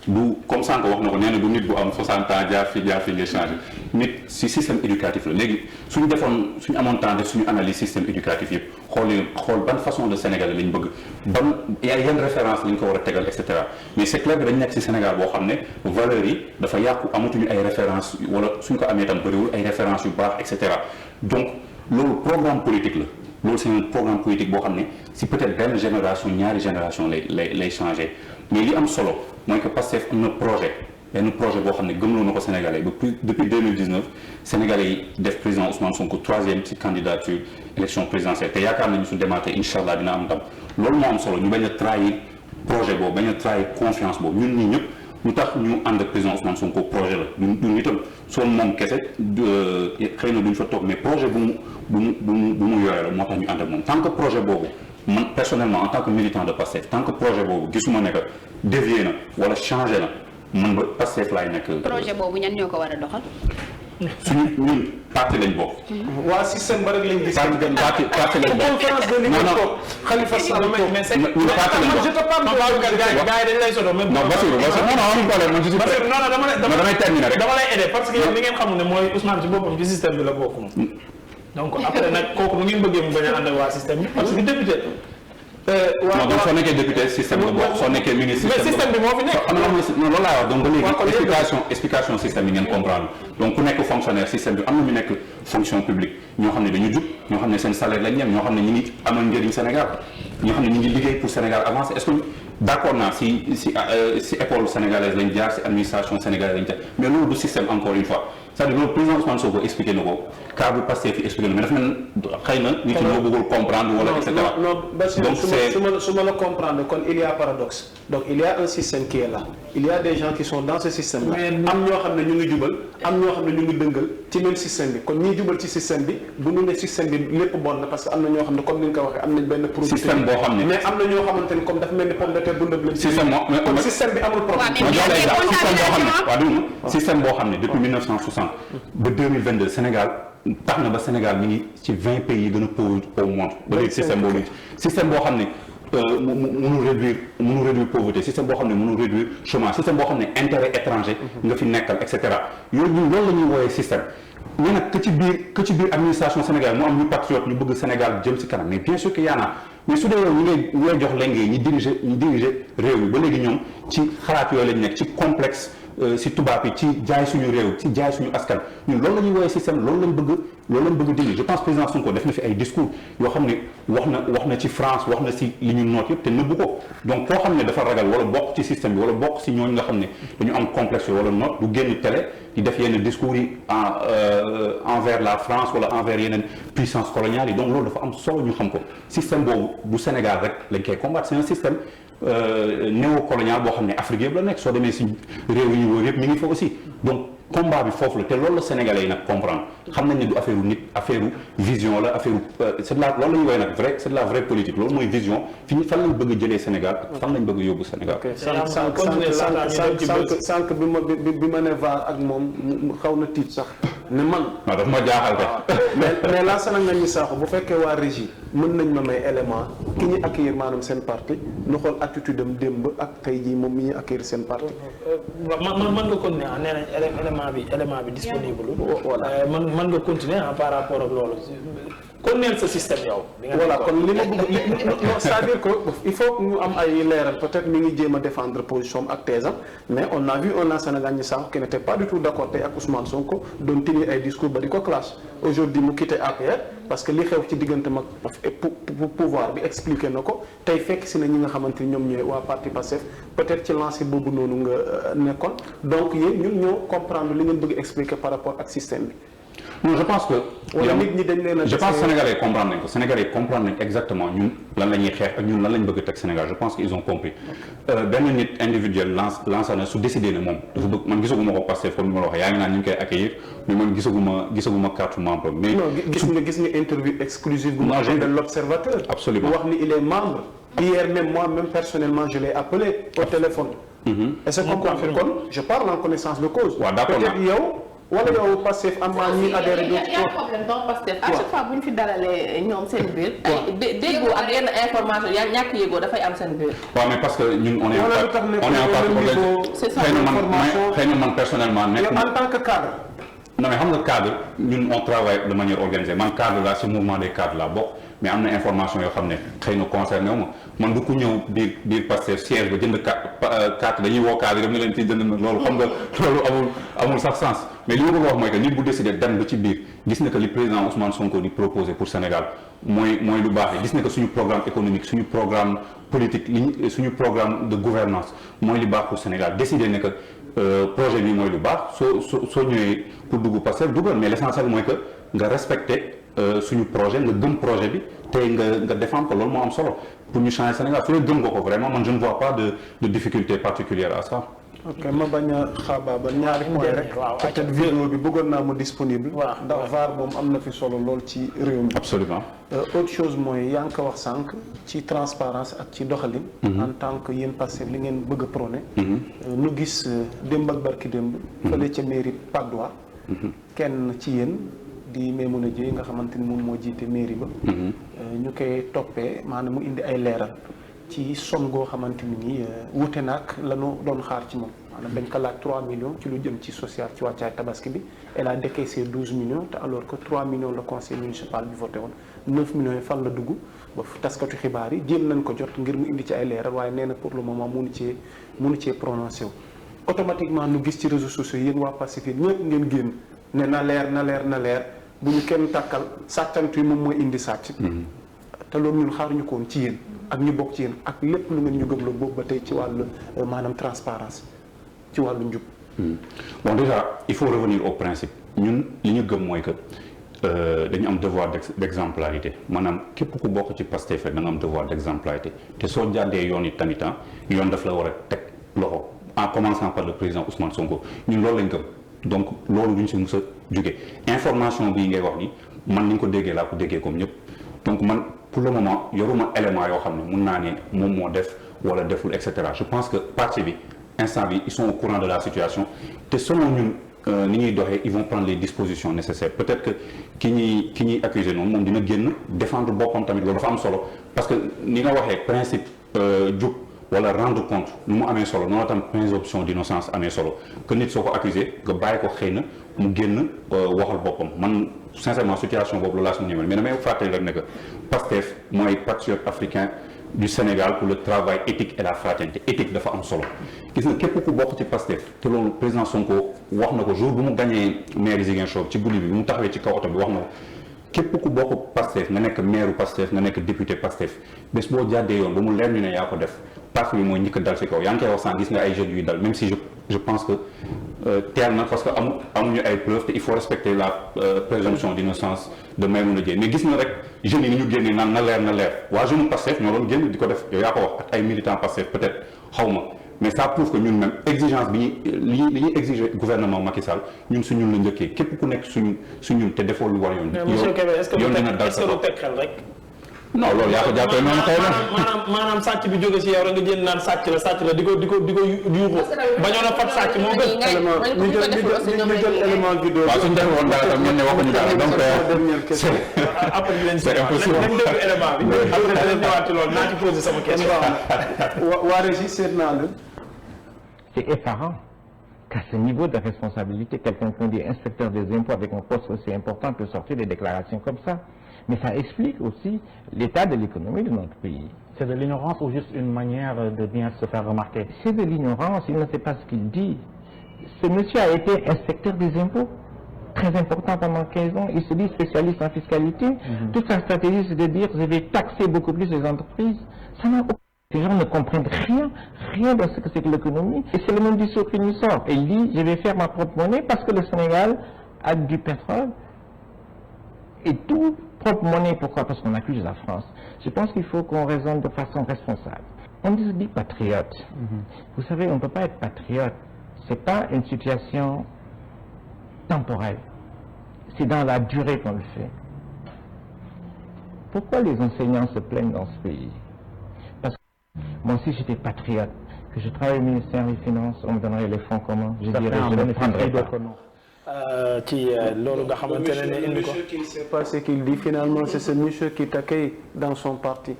du comme sànq wax na ko nee na du nit bu am 60 ans jaar fi ngay changer nit si système éducatif la léegi suñu amoon temps def suñu analyse système éducatif yëpp xool ban façon de Sénégalais lañ bëgg yan référence lañ ko war a tegal et cetera mais c'est clair que dañ nekk si Sénégal boo xam ne valeurs yi dafa yàqu amatuñu ay référence wala suñ ko amee tam bëriwul ay référence yu baax et cetera donc loolu programme politique la loolu c'est un programme politique boo xam ne si peut-être benn génération ñaari génération lay changer mais li am solo mooy que Pastef am na benn projet boo xam ne gëmloo na ko Sénégalais depuis 2019 Sénégalais yi def président Ousmane Sonko 3e ci candidature élection présidentielle te yaakaar nañu su demaatee incha allah dina am ndam loolu moo am solo ñu bañ a trahir projet boobu bañ a trahir confiance boobu ñun ñii ñëpp lu tax ñu ànd ak président Ousmane Sonko projet la ñun itam soo moom kese xëy na duñ fa toog mais projet bu mu yore la moo tax ñu ànd ak moom tant que projet boobu man personnellement en tant que militant de Pastef tant que projet boobu gisuma ne que dévié na wala changé na man ba Pastef laay nekk. projet boobu ñan ñoo ko war a doxal. suñu ñun parti lañ bokk. waa système ba rek lañ gis. parti lañ bokk. conférence de niveau toog Khalifa Sall toog. mais c'est ñun parti lañ bokk. je te parle de gars yi dañ lay soto même. non Bassirou non amul problème man je suis prêt. non damay terminer rek. dama lay aider parce que yéen li ngeen xamul ne mooy Ousmane ci boppam ci système bi la bokk moom. donc après nag kooku nu ngeen bëggee mu bañ a ànd ak waa système bi parce que député. non donc soo nekkee député système la bokk soo nekkee ministre mais système bi moo fi nekk. non loolu laa wax donc ba léegi explication système yi ngeen comprendre donc ku nekk fonctionnaire système bi am na ñu nekk fonction publique ñoo xam ne dañu jub ñoo xam ne seen salaire lañ ñem ñoo xam ne ñu ngi amal njëriñ Sénégal ñoo xam ne ñu ngi liggéey pour Sénégal avancer est-ce que d'accord naa si école sénégalaise lañ jaar si administration sénégalaise lañ jaar mais loolu du système encore une fois c'est-à-dire loolu président Ousmane Sonko expliqué na ko cas bu Pastef fi expliqué na mais dafa mel xëy na nit ñi ñoo bëggul comprendre wala et cetera. donc su ma la comprendre kon il y a paradoxe donc il y a un système qui est là il y a des gens qui sont dans ce système là am ñoo xam ne ñu ngi jubal am ñoo xam ne ñu ngi dëngal ci même système bi kon ñiy jubal ci système bi bu ñu ne système bi lépp bon na parce que am na ñoo xam ne comme ni nga ko waxee am nañ benn produit système boo xam ne mais am na ñoo xamante ni comme dafa mel ni pomme de terre dundab lañ système système bi amul problème système boo xam ne depuis 1960 ba 2022 Sénégal tax na ba Sénégal mi ngi ci 20 pays yi gën a pauvre au monde ba léegi système boobu système boo xam ne mënul réduire pauvreté système boo xam ne mënul réduire chômage système boo xam ne intérêt étranger nga fi nekkal et cetera yooyu ñun loolu la ñuy wooyee système mais nag que ci biir administration Sénégal mu am ñu patriote ñu bëgg Sénégal jëm ci kanam mais bien sûr que y en a mais su dee yow ñi ngay jox lenge ñi diriger réew mi ba léegi ñoom ci xalaat yooyu lañ nekk ci complexe si tubaab yi ci jaay suñu réew ci jaay suñu askan ñun loolu la ñuy woowee système loolu lañ bëgg dindi je pense président Sonko def na fi ay discours yoo xam ne wax na ci France wax na si li ñu noot yëpp te nëbbu ko donc koo xam ne dafa ragal wala bokk ci système bi wala bokk si ñooñu nga xam ne dañu am complexe wala noot du génn télé di def yenn discours yi envers la France wala envers yeneen puissance coloniale yi donc loolu dafa am solo ñu xam ko système boobu du Sénégal rek lañ koy combattre c'est un système néocolonial boo xam ne Afrique yëpp la nekk soo demee si réew yi ñu wër yëpp mi ngi fa aussi donc combat bi foofu la te loolu la Sénégalais yi nag comprendre xam nañ ne du affaire nit affaire vision la affaire c'est de la loolu la ñu woowee nag vrai c'est de la vraie politique loolu mooy vision fan lañ bëgg a jëlee Sénégal ak fan lañ bëgg a yóbbu Sénégal. sànq bi ma ne VAR ak moom xaw na tiit sax ne man. waaw dafa ma jaaxal rek. mais laata nag ñu saako bu fekkee waa régie mën nañ ma may élément ki ñu accueillir maanaam seen parti ñu xool attitude am démb ak tey jii moom mi ñuy accueillir seen parti. man nga ko ne nee nañ élément bi disponible. voilà mën nga continuer par rapport ak loolu. kon neel sa système yow. voilà kon li ma bëgg c'est-à-dire que il faut ñu am ay leeral peut-être mi ngi jéem a défendre position ak thèse am mais on a vu un ancien Gagny Sakho qui n'était pas du tout d'accord tey ak Ousmane Sonko doon tenir ay discours ba di ko clash aujourd'hui mu quitté APR parce que li xew ci diggante mag pouvoir bi expliqué na ko tey fekk si na ñi nga xamante ni ñoom ñooy waa parti Pastef peut-être ci lancé boobu noonu nga nekkoon donc yéen ñun ñoo comprendre li ngeen bëgg expliquer par rapport ak système bi. non je pense que. wala nit ñi dañ leen a. je pense Sénégalais comprendre nañ ko Sénégalais comprendre nañ exactement ñun lan la ñuy xeex ak ñun lan la ñu bëgg a teg Sénégal je pense que ils ont compris benn nit individuel lancé na su décidé ne moom dafa bëgg man gisaguma ko Pastef comme ni ma la waxee yaa ngi naan ñu ngi koy accueillir mais man gisaguma carte membre mais. non gis nga interview exclusive bu ma de l'Observateur. absolument wax ni il est membre. hier même moi-même personnellement je l'ai appelé au téléphone. et c'est comme kon je parle en connaissance de cause. waaw d'accord peut-être yow. wala yow Pastef am na ñuy adhéré. y a problème dans Pastef à chaque fois bu ñu fi dalalee ñoom seen biir. ay déggoo ak yenn information yaa ñàkk yëgoo dafay am seen biir. waaw mais parce que ñun on est en partie c'est ça xëy na man personnellement nekk en tant que cadre. non mais xam nga cadre ñun on travaille de manière organisée man cadre la ci mouvement des cadres la bokk mais am na information yoo xam ne xëy na concerné wu ma man du ko ñëw biir Pastef siège ba jënd carte dañuy woo cadre yi ne leen ci jënd na loolu xam nga loolu amul sax sens mais li ma bëgg a wax mooy que nit bu décidé dem ba ci biir gis na que li président Ousmane Sonko di proposé pour Sénégal mooy lu baax gis na que suñu programme économique suñu programme politique suñu programme de gouvernance mooy li baax pour Sénégal décidé ne que projet bi mooy lu baax soo ñëwee pour dugg Pastef duggal mais l'essentiel mooy que nga respecté suñu projet nga gëm projet bi tey nga défendre ko loolu moo am solo pour ñu changer Sénégal su dee gëm nga ko vraiment man je ne vois pas de difficulté particulière à ça. ok ma bañ a xaabaabal ñaari point rek. waaw peut-être vidéo bi bëggoon naa mu disponible. waaw ndax VAR moom am na fi solo lool ci réew mi. absolument. Autre chose mooy yaa ngi ko wax sànq ci transparence ak ci doxalin. en tant que yéen Pastef li ngeen bëgg a prôné. nu gis démb ak barki démb. fële ca mairie Patte d'Oie. kenn ci yéen di Maimouna Dièye nga xamante ni moom moo jiite mairie ba. ñu koy toppee maanaam mu indi ay leeral. ci somme goo xamante ni wute naag la ñu doon xaar ci moom maanaam dañ ko laaj 3 millions ci lu jëm ci social ci wàccaay tabaski bi elle a décaissé 12 millions te alors que 3 millions le conseil municipal bi voté woon 9 millions yi fan la dugg ba taskatu xibaar yi jéem nañ ko jot ngir mu indi ci ay leeral waaye nee na pour le moment mënu cee prononcé wu. automatiquement nu gis ci réseaux sociaux yéen waa Pastef ñëpp ngeen génn ne na leer bu ñu kenn tàkkal sàccantu yi moom mooy indi sàcc. te loolu ñun xaaruñu ko woon ci yéen ak ñu bokk ci yéen ak lépp lu ngeen ñu gëmloo boobu ba tey ci wàllu maanaam transparence ci wàllu njub. Bon déjà il faut revenir au principe ñun li ñu gëm mooy que dañu am devoir d'exemplarité maanaam képp ku bokk ci Pastef rek da nga am devoir d'exemplarité te soo jàddee yoon yi tamit yoon daf la war a teg loxo en commençant par le président Ousmane Sonko ñun loolu lañ gëm donc loolu duñ si mës a jóge information bii ngay wax ni man ni nga ko déggee laa ko déggee comme ñëpp donc man pour le moment yoruma élément yoo xam ne mun naa ne moom moo def wala deful et cetera je pense que parti bi instant bi ils sont au courant de la situation te selon ñun ni ñuy doxee ils vont prendre les dispositions nécessaires peut-être que ki ñuy accuser noonu moom dina génn défendre boppam tamit loolu dafa am solo parce que ni nga waxee principe jub wala rendre compte nu mu amee solo noonu tam présomption d'innocence amee solo que nit soo ko accusé nga bàyyi ko xëy na mu génn waxal boppam man sincèrement situation boobu loolu laa suñu ñëwal mais damay fàttali rek ne que PASTEF mooy patriote africain du Sénégal pour le travail éthique et la fraternité éthique dafa am solo gis nga képp ku bokk ci PASTEF te loolu président Sonko wax na ko jour bu mu gagné maire Ziguinchor ci guddi bi mu taxawee ci kaw oto bi wax na ko képp ku bokk PASTEF nga nekk maire PASTEF nga nekk député PASTEF bés boo jàddee yoon ba mu leer ñu ne yaa ko def parti bi mooy njëkk dal ci kaw yaa ngi koy wax sànq gis nga ay jeunes yuy dal même si je pense que teel na parce que amuñu ay preuves te il faut respecter la présomption d'innocence de Maimouna Dièye mais gis nga rek jeunes yi ni ñu génnee naan na leer waa jeune PASTEF ñoo doon génn di ko def yow yaa ko wax ak ay militants PASTEF peut-être xaw ma mais ça prouve que ñun même exigence bi li ñuy exiger gouvernement Macky Sall ñun su ñun la njëkkee képp ku nekk suñun te defoo lu war yoon. monsieur Kébé est-ce que yoon dina dal sa du teg xel rek. non loolu yaa ko jàppee noonu xëy na maanaam sàcc bi jóge ci yow rek nga jël naan sàcc la di ko yuuxu bañoon a fat sàcc moo gën. ñu jël élément vidéo. waaw suñu def woon dara tam ñun ne waxuñu dara donc après dinañ si nañ déglu élément bi après dinañ ñëwaat ci loolu naa ci posé sama question. waa Régis seet naa la. C'est effarant qu'à ce niveau de responsabilité, quelqu'un qu'on dit inspecteur des impôts avec un poste aussi important peut sortir des déclarations comme ça. Mais ça explique aussi l'état de l'économie de notre pays. C'est de l'ignorance ou juste une manière de bien se faire remarquer? C'est de l'ignorance, il ne sait pas ce qu'il dit. Ce monsieur a été inspecteur des impôts, très important pendant 15 ans. Il se dit spécialiste en fiscalité. Toute sa stratégie, c'est de dire je vais taxer beaucoup plus les entreprises. Ça n'a aucun... Ces gens ne comprennent rien de ce que c'est que l'économie. Et c'est le même discours qu'il nous sort. Et il dit, je vais faire ma propre monnaie parce que le Sénégal a du pétrole. Et tout propre monnaie, pourquoi? Parce qu'on accuse la France. Je pense qu'il faut qu'on raisonne de façon responsable. On se dit patriote. Vous savez, on ne peut pas être patriote. C'est pas une situation temporelle. C'est dans la durée qu'on le fait. Pourquoi les enseignants se plaignent dans ce pays? Moi aussi, j'étais patriote. Que je travaille au ministère des Finances, on me donnerait les fonds communs. Je dirais, je ne prendrais pas. ci loolu nga xamante ne indi ko. Le monsieur qui ne sait pas ce qu'il dit finalement, c'est ce monsieur qui t'accueille dans son parti.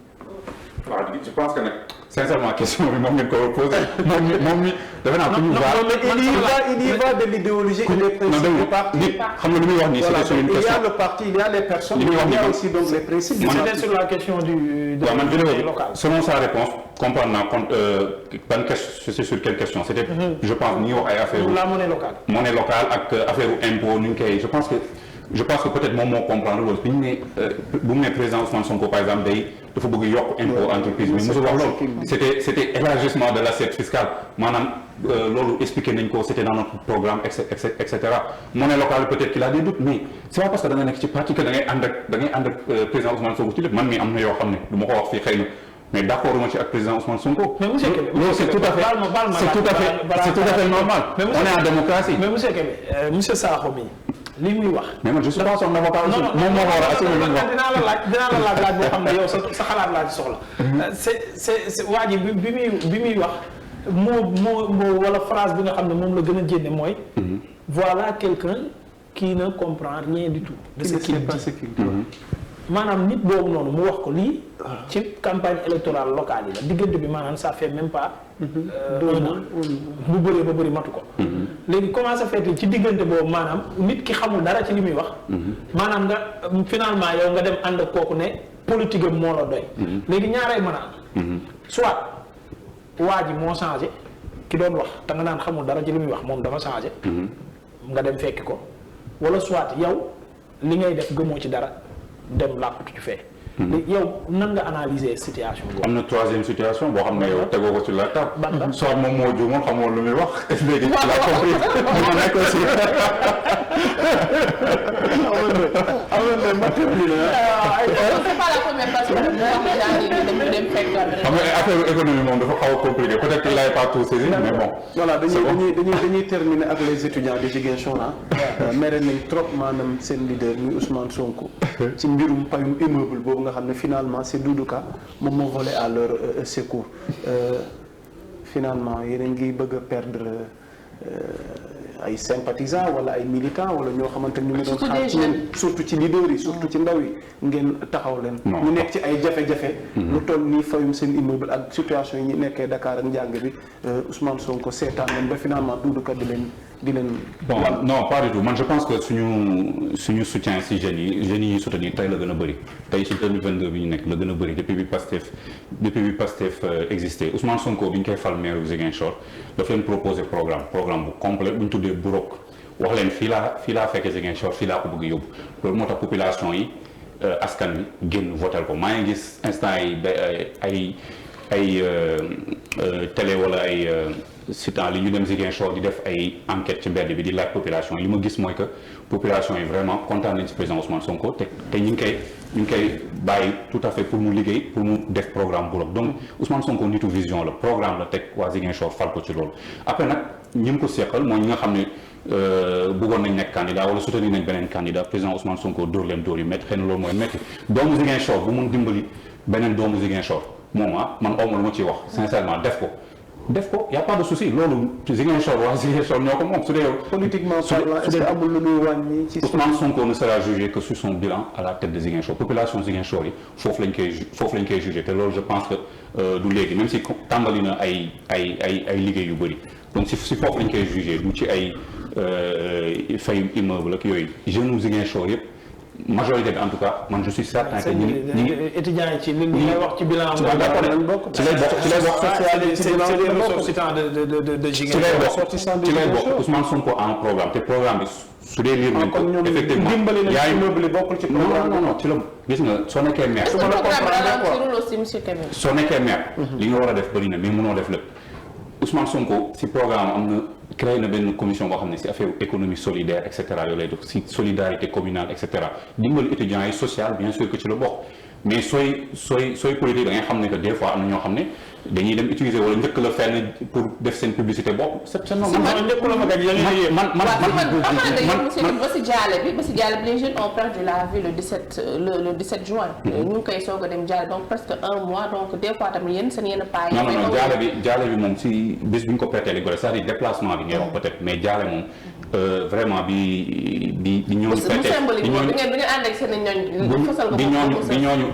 waaw je pense que nag sincèrement question bi moom ngeen ko posé moom mi defe naa ko ñu il y va de l'idéologie et des principes du parti. xam nga lu muy wax nii c'est sur une question. Il y a le parti, il y a les personnes, il y a aussi donc les principes. C'était sur la question du local. Selon sa réponse comprendre naa ban question c'est sur quelle question c'était je pense ni wax ay affaire la monnaie locale ak affaire impôt ni ñu koy je pense que peut-être moom moo comprendre loolu bi ñu ne bu mu ne président Ousmane Sonko par exemple dafa bëgg yokk impôt entreprise bi mosul wax loolu c'était élargissement de l'assiette fiscale maanaam loolu expliqué nañ ko c'était dans notre programme et cetera monnaie locale peut-être qu'il a des doutes mais c'est pas parce que da nga nekk ci parti que da ngay ànd ak président Ousmane Sonko ci lépp man mi am na yoo xam ne du ma ko wax fii xëy na mais d'accord ma ci ak président Ousmane Sonko. mais monsieur Kébé loolu c'est tout à fait normal. On est en démocratie. mais monsieur Kébé monsieur Sakho mi li muy wax. mais man je suis pas son avocat aussi. moom moo war a assumer li mu wax. dinaa la laaj boo xam ne yow sa xalaat laa ci soxla. c'est waa ji bi muy wax moo wala phrase bi nga xam ne moom la gën a jénne mooy. voilà quelqu'un qui ne comprend rien du tout. de ce qu'il dit. maanaam nit boobu noonu mu wax ko lii. ci campagne électorale locale yi la diggante bi maanaam ça fait même pas. 1 an bu bëree ba bëri matu ko. léegi comment ça fait ci diggante boobu maanaam nit ki xamul dara ci li muy wax. maanaam nga finalement yow nga dem ànd ak kooku ne politique am moo la doy. léegi ñaaree mën a am. soit waa ji moo changé ki doon wax te nga naan xamul dara ci li muy wax moom dafa changé. nga dem fekki ko wala soit yow li ngay def gëmoo ci dara. dem làppatu ci fee. yow nan nga analyser situation boobu. am na troisième situation boo xam ne yow tegoo ko ci la table. soit moom moo juumoon xamoo lu muy wax. léegi la compris moo nekk aussi. c'est pas la première personne moo wax ne dañu dem fekk. xam nga affaire économie moom dafa xaw a compliqué peut-être qu'il n'avait pas tout saisi mais bon. voilà dañuy terminer ak les étudiants de Ziguinchor mere nañ trop maanaam seen leader muy Ousmane Sonko. ci mbirum payum immeuble boobu nga xam ne finalement c'est Doudou Ka moom moo volé à leur secours finalement yéen a ngi bëgg a perdre ay sympathisants wala ay militants wala ñoo xamante ni ñu ngi doon xaar ci yéen surtout ci leaders yi surtout ci ndaw yi ngeen taxaw leen. ñu nekk ci ay jafe-jafe. lu toll nii fayum seen immeuble ak situation yi ñu nekkee Dakar ak njàng bi Ousmane Sonko seetaan leen ba finalement Doudou Ka di leen. bon non pas du tout man je pense que suñu soutien si jeunes yi soutenir tey la gën a bëri tey si 2022 bi ñu nekk la gën a bëri depuis bi Pastef existé Ousmane Sonko bi ñu koy fal maire Ziguinchor dafa leen proposer programme bu complet bu ñu tuddee Burok wax leen fii laa fekkee Ziguinchor fii laa ko bëgg yóbbu loolu moo tax population yi askan wi génn votel ko maa ngi gis instant yi ay télé wala ay site en ligne ñu dem Ziguinchor di def ay enquête ci mbedd bi di laaj population li ma gis mooy que population yi vraiment kontaan nañ ci président Ousmane Sonko te ñu ngi koy bàyyi tout à fait pour mu liggéey pour mu def programme bu donc Ousmane Sonko nitu vision la programme la teg waa Ziguinchor fal ko ci loolu après nag ñi mu ko seqal mooy ñi nga xam ne bëggoon nañ nekk candidat wala soutenir nañ beneen candidat président Ousmane Sonko dóor leen dóor yu métti xëy na loolu mooy métti doomu Ziguinchor bu mun dimbali beneen doomu Ziguinchor moom man awma lu ma ciy wax sincèrement def ko y' a pas de souci loolu Ziguinchor waa Ziguinchor ñoo ko moom su dee yow. politiquement parlant est-ce que amul lu muy wàññi ci. Ousmane Sonko ne sera jugé que sur son bilan à la tête de Ziguinchor population Ziguinchor yi foofu lañ koy jugé te loolu je pense que du léegi même si tàmbali na ay liggéey yu bëri donc si foofu lañ koy jugé du ci ay fay immeuble ak yooyu jeunes Ziguinchor yëpp. majorité bi en tout cas man je suis certain que ñi étudiants yi ci li ngay wax ci bilan ci lay bokk ci lay bokk Ousmane Sonko en programme te programme bi su dee lire nañ ko effectivement yaay bokkul ci non ci la gis nga soo nekkee maire soo nekkee maire li nga war a def bëri na mais mënoo def lépp Ousmane Sonko si programme am na créé na benn commission boo xam ne si affaire économie solidaire et cetera yooyu lay def si solidarité communale et cetera dimbali étudiants yi social bien sûr que ci la bokk mais sooy politique da ngay xam ne que des fois am na ñoo xam ne dañuy dem utiliser wala njëkk la fenn pour def seen publicité bopp c'est normal. ba si jaale bi les jeunes ont perdu la vie le 17 juin. ñu ngi koy soog a dem jaale donc presque un mois donc des fois tamit yéen seen yenn paa yi. non jaale bi moom si bés bu ñu ko pété li gore c'est-à-dire déplacement bi ngay wax peut-être mais jaale moom vraiment bi ñooñu pété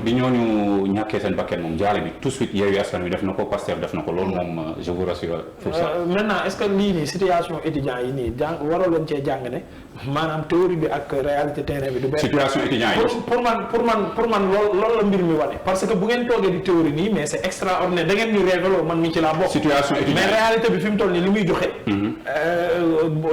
bi ñooñu ñàkkee seen bakkan moom jaale bi tout de suite Yewwi Askan Wi def na ko Pastef def na ko loolu moom je vous rassure pour ça. maintenant est-ce que lii nii situation étudiants yi nii waroo leen cee jàng ne maanaam théorie bi ak réalité terrain bi du benn. situation étudiants yi pour man loolu la mbir mi wane parce que bu ngeen toogee di théorie nii mais c'est extraordinaire da ngeen ñu révélo man mi ci laa bokk. situation étudiants mais réalité bi fi mu toll nii li muy joxe.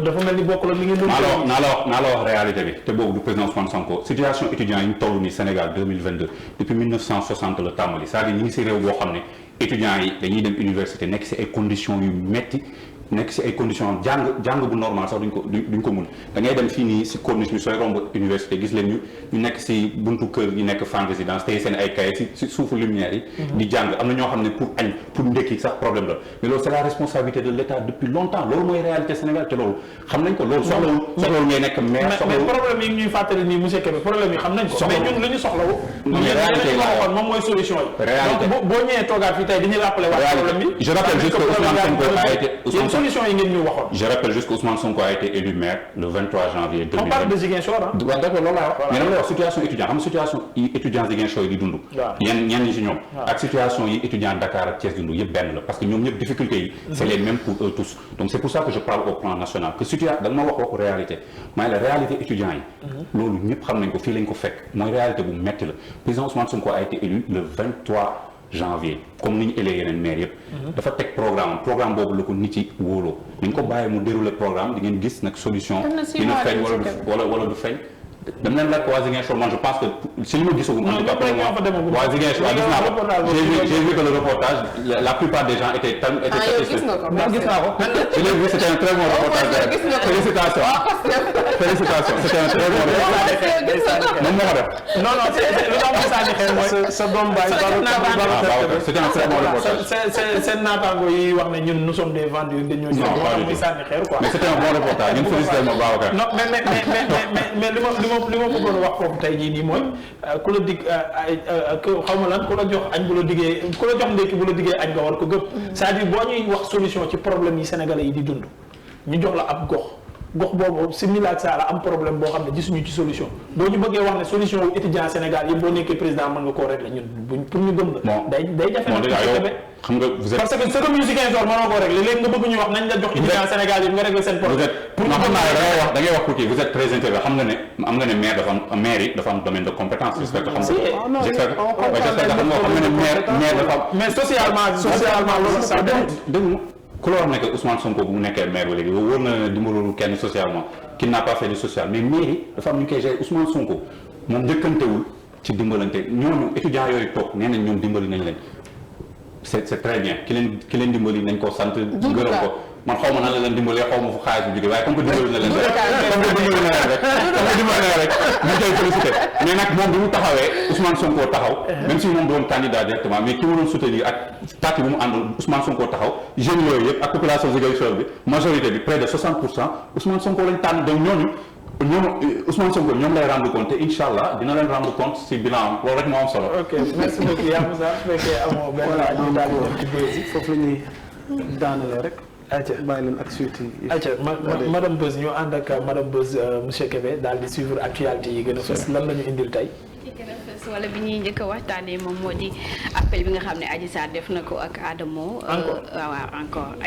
dafa mel ni bokkul ak li ngeen doon. naa la wax réalité bi te boobu du président Ousmane Sonko situation étudiants yi ñu toll nii Sénégal 2022 depuis 1960 la tàmbali c'est-à-dire ñu ngi si réew boo xam ne étudiants yi dañuy dem université nekk si ay conditions yu metti nekk si ay conditions jàng bu normal sax duñ ko mun da ngay dem fii nii si corniche bi sooy romb université gis leen ñu nekk si buntu kër yi nekk fan résidence tey seen ay cahier si suufu lumière yi di jàng am na ñoo xam ne pour añ pour ndekki sax problème la mais loolu c'est la responsabilité de l'État depuis longtemps loolu mooy réalité Sénégal te loolu xam nañ ko loolu soxlawul ngay nekk maire mais problème yi ñuy fàttali nii monsieur Kébé problème yi xam nañ ko mais ñun li ñu soxlawu moom mooy solution yi donc boo ñëwee toogaat fii tey dañuy rappeler waat problème yi je rappelle juste que Ousmane Sonko a été élu maire le 23 janvier 2020. On parle de Ziguinchor d'accord loolu laa wax mais dama lay wax situation étudiant xam nga situation yi étudiant Ziguinchor yi di dund ñenn ñi si ñoom ak situation yi étudiant Dakar ak Thiès dund yëpp benn la parce que ñoom ñëpp difficulté yi c'est les mêmes pour eux tous donc c'est pour ça que je parle au plan national que situation da nga ma wax réalité mooy la réalité étudiant yi loolu ñëpp xam nañ ko fii lañ ko fekk mooy réalité bu metti la président Ousmane Sonko a été élu le 23 janvier comme ni ñu élee yeneen maire yëpp dafa teg programme boobu la ko nit yi wóoloo dañ ko bàyyi mu dérouler programme di ngeen gis nag solution dina feeñ wala du feeñ dem leen laaj waa Ziguinchor man je pense que si li ma gisagum en tout cas waa Ziguinchor gis naa ko j'ai vu que le reportage la plupart des gens étaient satisfaits gis naa ko je l'ai vu c'était un très bon reportage félicitations c'était un très bon reportage moom moo ko def non lu tax mu sànni xel mooy sa doom baay c'était un très bon reportage seen naataango yi wax ne ñun nous sommes des vendus dañoo ñëw muy sànni xeer quoi mais c'était un bon reportage ñun félicité ma Babacar non mais li ma bëggoon wax foofu tey jii nii mooy ku la dig xaw ma lan ku la jox añ bu la diggee ku la jox ndékki bu la diggee añ nga war ko gëpp c'est-à-dire boo ñuy wax solution ci problème yi sénégalais yi di dund ñu jox la ab gox boobu si milaak saa la am problème boo xam ne gisuñu ci solution boo ñu bëggee wax ne solution wu étudiant Sénégal yëpp boo nekkee président mën nga koo régler ñun pour ñu gëm la day jafe na xam nga vous êtes parce que sa commune Ziguinchor mënoo koo régler léegi nga bëgg ñu wax nañ la jox étudiant Sénégal yëpp nga régler seen problème pour ñu xam naa da ngay wax tuuti vous êtes très intelligent xam nga ne maire dafa am domaine de compétence j'espère que xam nga ne maire dafa am mais socialement loolu sax ku la wax ne que Ousmane Sonko bu mu nekkee maire ba léegi wóor na ne dimbalul kenn socialement qui n'a pas fait du social mais mairie dafa am ñu koy gérer Ousmane Sonko moom njëkkantewul ci dimbalante ñooñu étudiants yooyu toog nee nañ ñoom dimbali nañ leen c'est très bien ki leen dimbali nañ ko sant gërëm ko man xaw ma nan la leen dimbalee xaw ma fu xaalis bu jógee waaye comme que dimbali na leen rek ñu koy félicité mais nag moom bi mu taxawee Ousmane Sonko taxaw même si moom doon candidat directement mais ki mu doon soutenir ak parti bu mu àndul Ousmane Sonko taxaw jeunes yooyu yëpp ak population Ziguinchor bi majorité bi près de 60% Ousmane Sonko lañ tànn donc ñooñu Ousmane Sonko ñoom lay rendre compte te incha allah dina leen rendre compte si bilan am loolu rek moo am solo. ok merci beaucoup yaa Moussa su fekkee amoo benn laaj ñu daal di def ci bës foofu la ñuy daanale rek. ayca bàyyi leen ak suite yi. ayca madame Beuz ñu ànd ak madame Beuz monsieur Kébé daal di suivre actualité yi gën a fës lan la ñu indil tey. wala bi ñuy njëkk a waxtaanee moom moo di appel bi nga xam ne Adji Sarr def na ko ak Adamo. encore waaw encore.